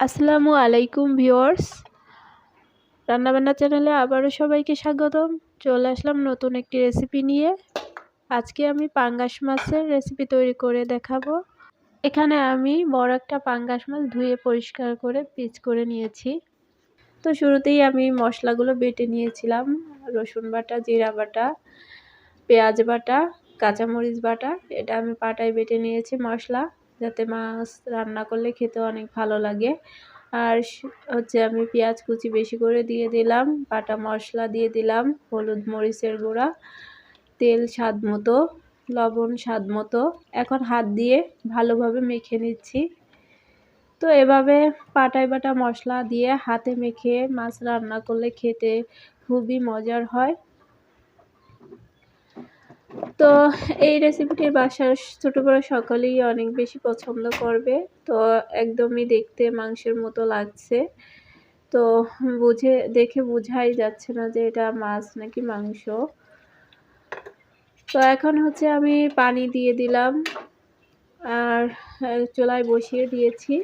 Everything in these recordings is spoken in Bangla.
আসসালামু আলাইকুম ভিউয়ার্স, রান্নাবান্না চ্যানেলে আবারও সবাইকে স্বাগতম। চলে আসলাম নতুন একটি রেসিপি নিয়ে। আজকে আমি পাঙ্গাস মাছের রেসিপি তৈরি করে দেখাবো। এখানে আমি বড় একটা পাঙ্গাস মাছ ধুয়ে পরিষ্কার করে পিস করে নিয়েছি। তো শুরুতেই আমি মশলাগুলো বেটে নিয়েছিলাম। রসুন বাটা, জিরা বাটা, পেঁয়াজ বাটা, কাঁচামরিচ বাটা, এটা আমি পাটায় বেটে নিয়েছি মশলা, যাতে মাছ রান্না করলে খেতে অনেক ভালো লাগে। আর হচ্ছে আমি পেঁয়াজ কুচি বেশি করে দিয়ে দিলাম, বাটা মশলা দিয়ে দিলাম, হলুদ মরিচের গুঁড়া, তেল স্বাদ মতো, লবণ স্বাদ মতো। এখন হাত দিয়ে ভালোভাবে মেখে নিচ্ছি। তো এভাবে পাটায় বাটা মশলা দিয়ে হাতে মেখে মাছ রান্না করলে খেতে খুবই মজার হয়। তো এই রেসিপিটি বাসার ছোটো বড়ো সকলেই অনেক বেশি পছন্দ করবে। তো একদমই দেখতে মাংসের মতো লাগছে, তো দেখে বোঝাই যাচ্ছে না যে এটা মাছ নাকি মাংস। তো এখন হচ্ছে আমি পানি দিয়ে দিলাম আর চুলায় বসিয়ে দিয়েছি।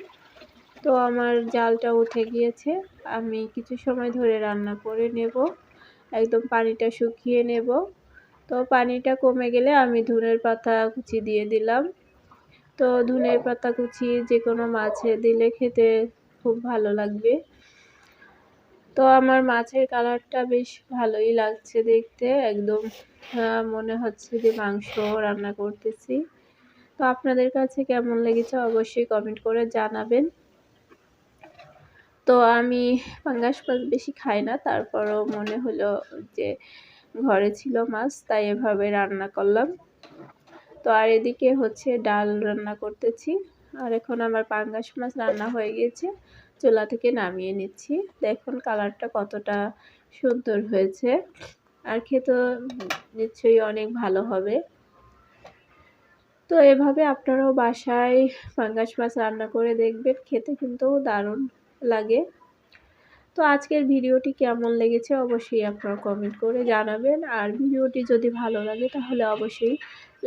তো আমার জালটা উঠে গিয়েছে, আমি কিছু সময় ধরে রান্না করে নেব, একদম পানিটা শুকিয়ে নেব। তো পানিটা কমে গেলে আমি ধনের পাতা কুচি দিয়ে দিলাম। তো ধনের পাতা কুচি যে কোনো মাছে দিলে খেতে খুব ভালো লাগবে। তো আমার মাছের কালারটা বেশ ভালোই লাগছে দেখতে, একদম মনে হচ্ছে যে মাংস রান্না করতেছি। তো আপনাদের কাছে কেমন লেগেছে অবশ্যই কমেন্ট করে জানাবেন। তো আমি পাঙ্গাস মাছ বেশি খাই না, তারপরও মনে হলো যে ঘরে ছিল মাছ, তাই এভাবে রান্না করলাম। তো আর এদিকে হচ্ছে ডাল রান্না করতেছি। আর এখন আমার পাঙ্গাস মাছ রান্না হয়ে গেছে, চুলা থেকে নামিয়ে নিচ্ছি। দেখুন কালারটা কতটা সুন্দর হয়েছে, আর খেতে নিশ্চয়ই অনেক ভালো হবে। তো এভাবে আপনারাও বাসায় পাঙ্গাস মাছ রান্না করে দেখবেন, খেতে কিন্তু দারুণ লাগে। তো আজকের ভিডিওটি কেমন লেগেছে অবশ্যই আপনারা কমেন্ট করে জানাবেন। আর ভিডিওটি যদি ভালো লাগে তাহলে অবশ্যই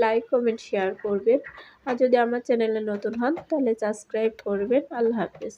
লাইক, কমেন্ট, শেয়ার করবেন। আর যদি আমার চ্যানেলে নতুন হন তাহলে সাবস্ক্রাইব করবেন। আল্লাহ হাফেজ।